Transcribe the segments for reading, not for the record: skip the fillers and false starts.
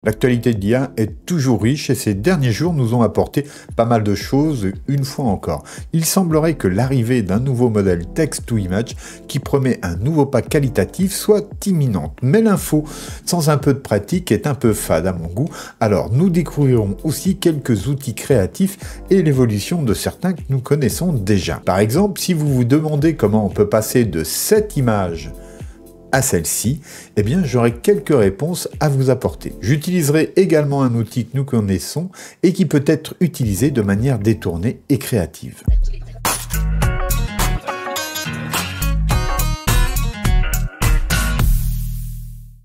L'actualité de l'IA est toujours riche et ces derniers jours nous ont apporté pas mal de choses une fois encore. Il semblerait que l'arrivée d'un nouveau modèle text-to-image qui promet un nouveau pas qualitatif soit imminente. Mais l'info, sans un peu de pratique, est un peu fade à mon goût. Alors nous découvrirons aussi quelques outils créatifs et l'évolution de certains que nous connaissons déjà. Par exemple, si vous vous demandez comment on peut passer de cette image à celle-ci, eh bien j'aurai quelques réponses à vous apporter. J'utiliserai également un outil que nous connaissons et qui peut être utilisé de manière détournée et créative.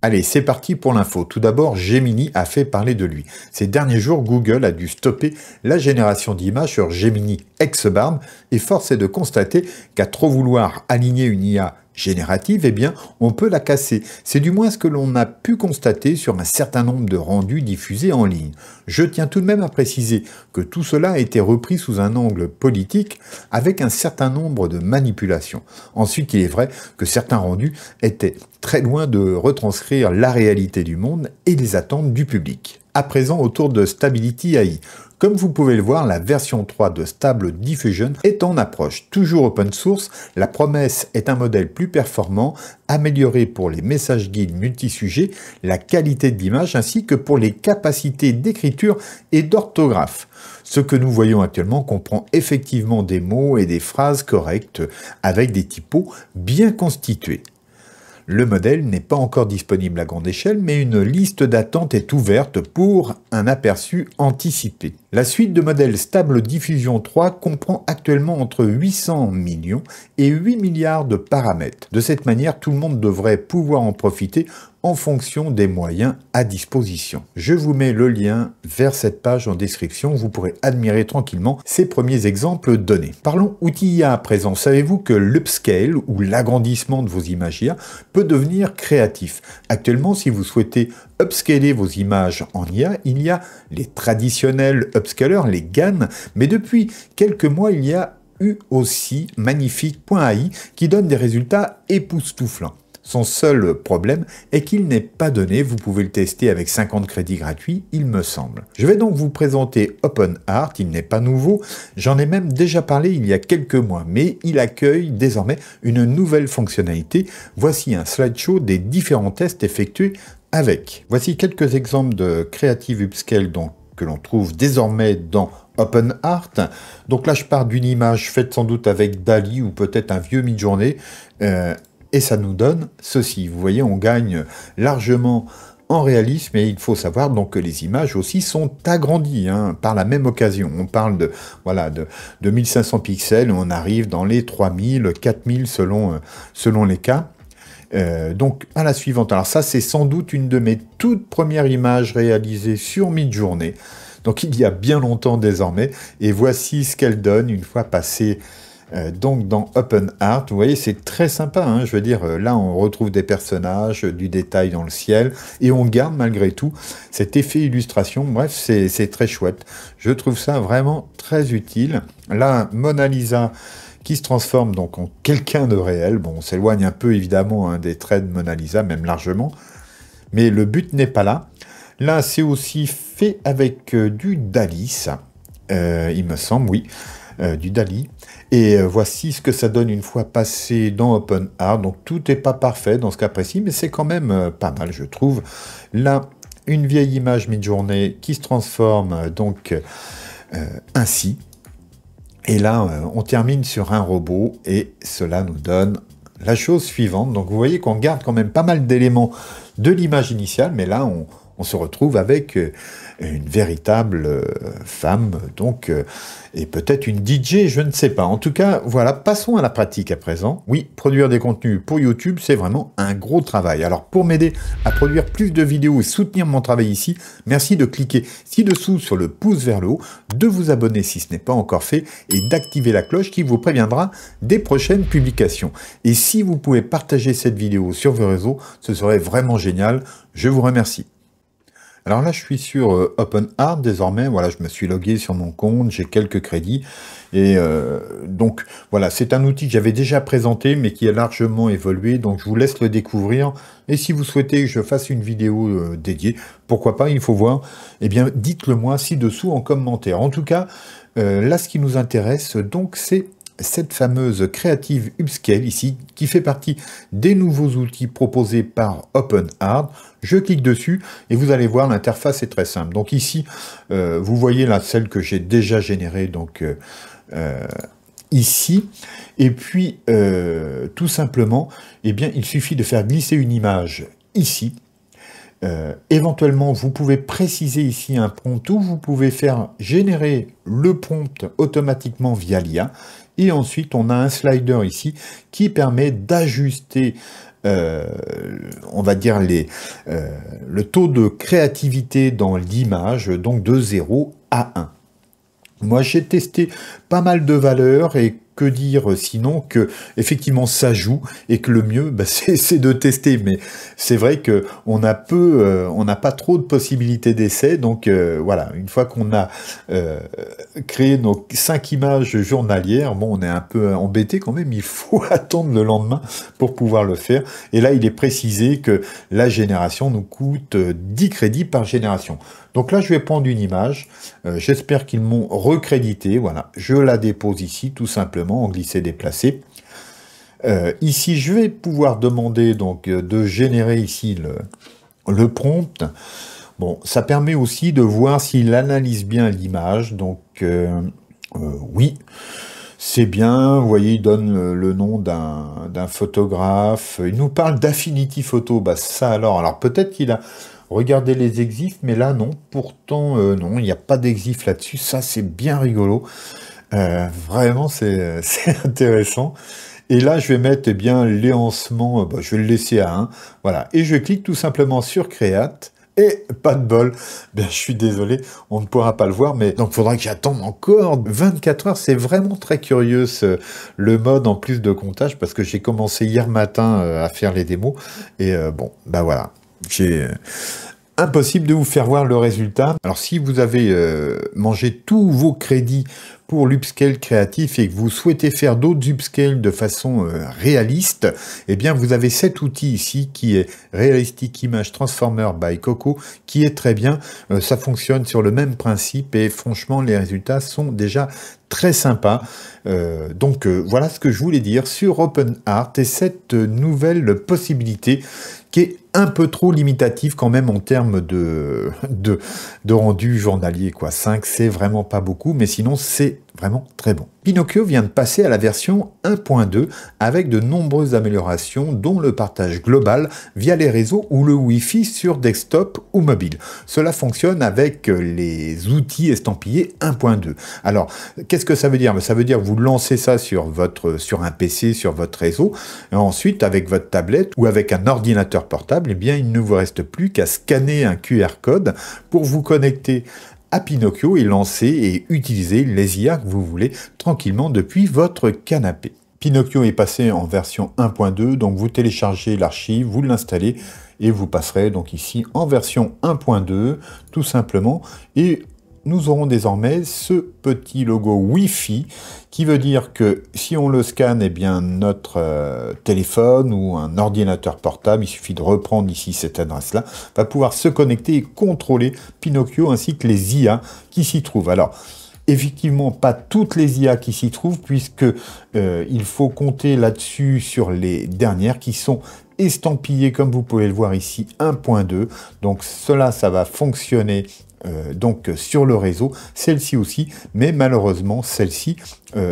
Allez, c'est parti pour l'info. Tout d'abord, Gemini a fait parler de lui. Ces derniers jours, Google a dû stopper la génération d'images sur Gemini ex-Bard et force est de constater qu'à trop vouloir aligner une IA générative, eh bien, on peut la casser. C'est du moins ce que l'on a pu constater sur un certain nombre de rendus diffusés en ligne. Je tiens tout de même à préciser que tout cela a été repris sous un angle politique avec un certain nombre de manipulations. Ensuite, il est vrai que certains rendus étaient très loin de retranscrire la réalité du monde et les attentes du public. À présent, autour de Stability AI. Comme vous pouvez le voir, la version 3 de Stable Diffusion est en approche. Toujours open source, la promesse est un modèle plus performant, amélioré pour les messages guides multisujets, la qualité de l'image ainsi que pour les capacités d'écriture et d'orthographe. Ce que nous voyons actuellement comprend effectivement des mots et des phrases correctes avec des typos bien constitués. Le modèle n'est pas encore disponible à grande échelle, mais une liste d'attente est ouverte pour un aperçu anticipé. La suite de modèles Stable Diffusion 3 comprend actuellement entre 800 millions et 8 milliards de paramètres. De cette manière, tout le monde devrait pouvoir en profiter en fonction des moyens à disposition. Je vous mets le lien vers cette page en description, vous pourrez admirer tranquillement ces premiers exemples donnés. Parlons outils IA à présent. Savez-vous que l'upscale ou l'agrandissement de vos images IA peut devenir créatif? Actuellement, si vous souhaitez upscaler vos images en IA, il y a les traditionnels upscalers, les GAN, mais depuis quelques mois, il y a eu aussi Magnifique.ai qui donne des résultats époustouflants. Son seul problème est qu'il n'est pas donné, vous pouvez le tester avec 50 crédits gratuits, il me semble. Je vais donc vous présenter OpenArt, il n'est pas nouveau, j'en ai même déjà parlé il y a quelques mois, mais il accueille désormais une nouvelle fonctionnalité. Voici un slideshow des différents tests effectués avec. Voici quelques exemples de Creative Upscale que l'on trouve désormais dans OpenArt. Donc là je pars d'une image faite sans doute avec DALL-E ou peut-être un vieux Midjourney, et ça nous donne ceci. Vous voyez, on gagne largement en réalisme et il faut savoir donc que les images aussi sont agrandies par la même occasion. On parle de 1500 pixels, on arrive dans les 3000, 4000 selon les cas. Donc à la suivante. Alors ça, c'est sans doute une de mes toutes premières images réalisées sur Midjourney. Donc il y a bien longtemps désormais. Et voici ce qu'elle donne une fois passée donc dans OpenArt. Vous voyez, c'est très sympa, je veux dire, là on retrouve des personnages, du détail dans le ciel, et on garde malgré tout cet effet illustration. Bref, c'est très chouette. Je trouve ça vraiment très utile. Là, Mona Lisa qui se transforme donc en quelqu'un de réel. Bon, on s'éloigne un peu évidemment des traits de Mona Lisa, même largement, mais le but n'est pas là. Là, c'est aussi fait avec du DALL-E, ça, il me semble, oui. Du DALL-E. Et voici ce que ça donne une fois passé dans OpenArt. Donc tout n'est pas parfait dans ce cas précis, mais c'est quand même pas mal, je trouve. Là, une vieille image Midjourney qui se transforme donc ainsi. Et là, on termine sur un robot et cela nous donne la chose suivante. Donc vous voyez qu'on garde quand même pas mal d'éléments de l'image initiale, mais là, on se retrouve avec une véritable femme, donc, et peut-être une DJ, je ne sais pas. En tout cas, voilà, passons à la pratique à présent. Oui, produire des contenus pour YouTube, c'est vraiment un gros travail. Alors, pour m'aider à produire plus de vidéos et soutenir mon travail ici, merci de cliquer ci-dessous sur le pouce vers le haut, de vous abonner si ce n'est pas encore fait, et d'activer la cloche qui vous préviendra des prochaines publications. Et si vous pouvez partager cette vidéo sur vos réseaux, ce serait vraiment génial. Je vous remercie. Alors là, je suis sur OpenArt désormais. Voilà, je me suis logué sur mon compte, j'ai quelques crédits. Et donc, voilà, c'est un outil que j'avais déjà présenté, mais qui a largement évolué. Donc, je vous laisse le découvrir. Et si vous souhaitez que je fasse une vidéo dédiée, pourquoi pas, il faut voir. Eh bien, dites-le moi ci-dessous en commentaire. En tout cas, là, ce qui nous intéresse, donc, c'est cette fameuse Creative Upscale ici, qui fait partie des nouveaux outils proposés par OpenArt. Je clique dessus et vous allez voir, l'interface est très simple. Donc ici, vous voyez là celle que j'ai déjà générée, donc ici. Et puis, tout simplement, eh bien, il suffit de faire glisser une image ici. Éventuellement, vous pouvez préciser ici un prompt ou vous pouvez faire générer le prompt automatiquement via l'IA. Et ensuite, on a un slider ici qui permet d'ajuster, on va dire, le taux de créativité dans l'image, donc de 0 à 1. Moi, j'ai testé pas mal de valeurs et que dire sinon que effectivement ça joue et que le mieux bah, c'est de tester, mais c'est vrai que on a on n'a pas trop de possibilités d'essai, donc voilà, une fois qu'on a créé nos 5 images journalières, bon, on est un peu embêté quand même, il faut attendre le lendemain pour pouvoir le faire, et là il est précisé que la génération nous coûte 10 crédits par génération. Donc là, je vais prendre une image. J'espère qu'ils m'ont recrédité. Voilà, je la dépose ici, tout simplement, en glisser-déplacer. Ici, je vais pouvoir demander donc de générer ici le prompt. Bon, ça permet aussi de voir s'il analyse bien l'image. Donc, oui, c'est bien. Vous voyez, il donne le nom d'un photographe. Il nous parle d'Affinity Photo. Bah, ça alors peut-être qu'il a... Regardez les exifs, mais là, non. Pourtant, non, il n'y a pas d'exif là-dessus. Ça, c'est bien rigolo. Vraiment, c'est intéressant. Et là, je vais mettre eh bien, l'élancement. Bah, je vais le laisser à 1. Voilà. Et je clique tout simplement sur Create. Et pas de bol. Ben, je suis désolé, on ne pourra pas le voir, mais donc il faudra que j'attende encore 24 heures. C'est vraiment très curieux, le mode en plus de comptage, parce que j'ai commencé hier matin à faire les démos. Et bon, ben voilà. Impossible de vous faire voir le résultat. Alors si vous avez mangé tous vos crédits pour l'upscale créatif et que vous souhaitez faire d'autres upscales de façon réaliste, eh bien vous avez cet outil ici qui est Realistic Image Transformer by Coco, qui est très bien. Ça fonctionne sur le même principe et franchement les résultats sont déjà très sympas. Donc voilà ce que je voulais dire sur OpenArt et cette nouvelle possibilité qui est un peu trop limitative quand même en termes de rendu journalier, quoi. 5, c'est vraiment pas beaucoup, mais sinon, c'est vraiment très bon. Pinocchio vient de passer à la version 1.2 avec de nombreuses améliorations, dont le partage global via les réseaux ou le Wi-Fi sur desktop ou mobile. Cela fonctionne avec les outils estampillés 1.2. Alors, qu'est-ce que ça veut dire? Ça veut dire que vous lancez ça sur un PC, sur votre réseau, et ensuite, avec votre tablette ou avec un ordinateur portable, eh bien, il ne vous reste plus qu'à scanner un QR code pour vous connecter à Pinocchio et lancer et utiliser les IA que vous voulez tranquillement depuis votre canapé. Pinocchio est passé en version 1.2, donc vous téléchargez l'archive, vous l'installez et vous passerez donc ici en version 1.2 tout simplement, et nous aurons désormais ce petit logo Wi-Fi qui veut dire que si on le scanne, eh bien notre téléphone ou un ordinateur portable, il suffit de reprendre ici cette adresse-là, va pouvoir se connecter et contrôler Pinocchio ainsi que les IA qui s'y trouvent. Alors, effectivement, pas toutes les IA qui s'y trouvent, puisque il faut compter là-dessus sur les dernières qui sont estampillées, comme vous pouvez le voir ici, 1.2. Donc cela, ça va fonctionner donc sur le réseau, celles-ci aussi, mais malheureusement, celles-ci,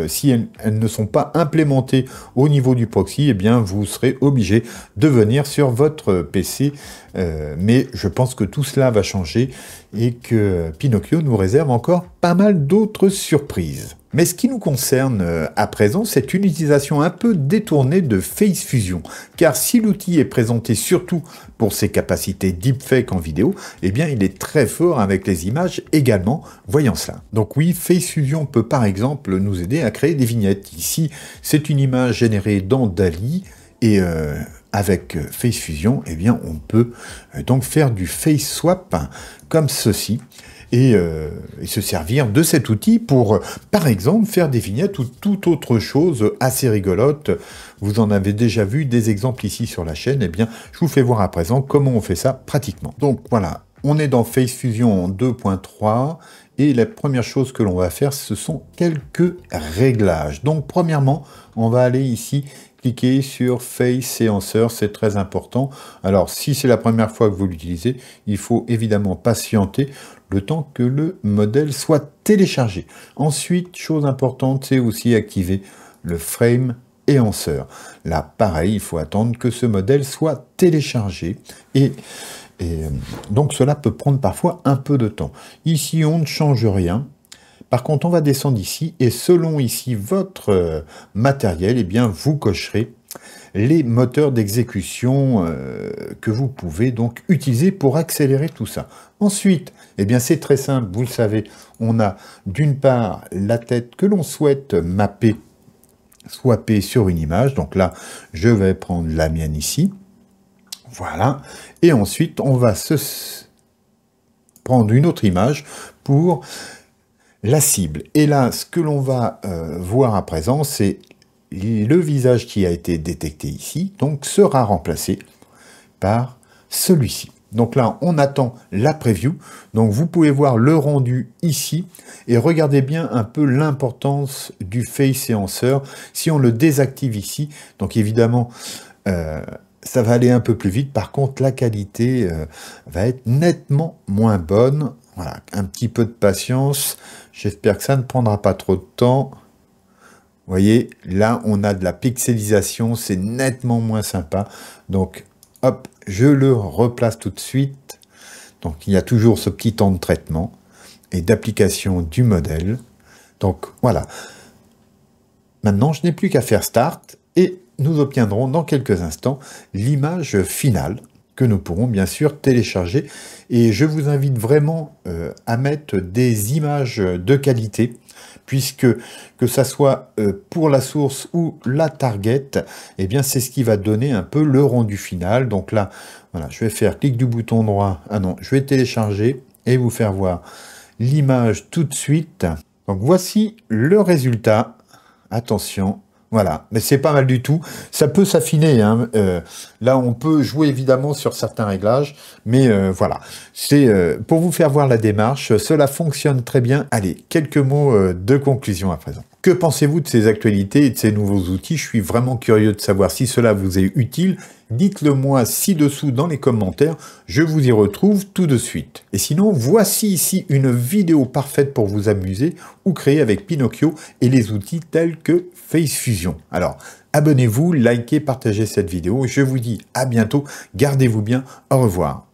si elles ne sont pas implémentées au niveau du proxy, eh bien, vous serez obligé de venir sur votre PC. Mais je pense que tout cela va changer et que Pinocchio nous réserve encore pas mal d'autres surprises. Mais ce qui nous concerne à présent, c'est une utilisation un peu détournée de Face Fusion. Car si l'outil est présenté surtout pour ses capacités deepfake en vidéo, eh bien il est très fort avec les images également, voyons cela. Donc oui, Face Fusion peut par exemple nous aider à créer des vignettes. Ici, c'est une image générée dans DALL-E et avec Face Fusion, eh bien on peut donc faire du face swap, comme ceci. Et se servir de cet outil pour, par exemple, faire des vignettes ou toute autre chose assez rigolote. Vous en avez déjà vu des exemples ici sur la chaîne. Eh bien, je vous fais voir à présent comment on fait ça pratiquement. Donc voilà, on est dans Face Fusion 2.3 et la première chose que l'on va faire, ce sont quelques réglages. Donc premièrement, on va aller ici cliquez sur Face Séanceur, c'est très important. Alors, si c'est la première fois que vous l'utilisez, il faut évidemment patienter le temps que le modèle soit téléchargé. Ensuite, chose importante, c'est aussi activer le Frame Éanceur. Là, pareil, il faut attendre que ce modèle soit téléchargé et donc cela peut prendre parfois un peu de temps. Ici, on ne change rien. Par contre, on va descendre ici et selon ici votre matériel, eh bien, vous cocherez les moteurs d'exécution que vous pouvez donc utiliser pour accélérer tout ça. Ensuite, eh bien, c'est très simple, vous le savez, on a d'une part la tête que l'on souhaite mapper, swapper sur une image. Donc là, je vais prendre la mienne ici. Voilà. Et ensuite, on va prendre une autre image pour la cible. Et là, ce que l'on va voir à présent, c'est le visage qui a été détecté ici, donc sera remplacé par celui-ci. Donc là, on attend la preview. Donc vous pouvez voir le rendu ici. Et regardez bien un peu l'importance du Face Séanceur. Si on le désactive ici, donc évidemment, ça va aller un peu plus vite. Par contre, la qualité va être nettement moins bonne. Voilà, un petit peu de patience. J'espère que ça ne prendra pas trop de temps. Vous voyez, là, on a de la pixelisation. C'est nettement moins sympa. Donc, hop, je le replace tout de suite. Donc, il y a toujours ce petit temps de traitement et d'application du modèle. Donc, voilà. Maintenant, je n'ai plus qu'à faire Start et nous obtiendrons dans quelques instants l'image finale que nous pourrons bien sûr télécharger. Et je vous invite vraiment à mettre des images de qualité, puisque que ça soit pour la source ou la target, eh bien c'est ce qui va donner un peu le rendu final. Donc là, voilà, je vais faire clic du bouton droit. Ah non, je vais télécharger et vous faire voir l'image tout de suite. Donc voici le résultat. Attention. Voilà, mais c'est pas mal du tout. Ça peut s'affiner, hein. Là, on peut jouer évidemment sur certains réglages, mais voilà. C'est pour vous faire voir la démarche. Cela fonctionne très bien. Allez, quelques mots de conclusion à présent. Que pensez-vous de ces actualités et de ces nouveaux outils? Je suis vraiment curieux de savoir si cela vous est utile. Dites-le moi ci-dessous dans les commentaires, je vous y retrouve tout de suite. Et sinon, voici ici une vidéo parfaite pour vous amuser ou créer avec Pinocchio et les outils tels que Face Fusion. Alors, abonnez-vous, likez, partagez cette vidéo. Je vous dis à bientôt, gardez-vous bien, au revoir.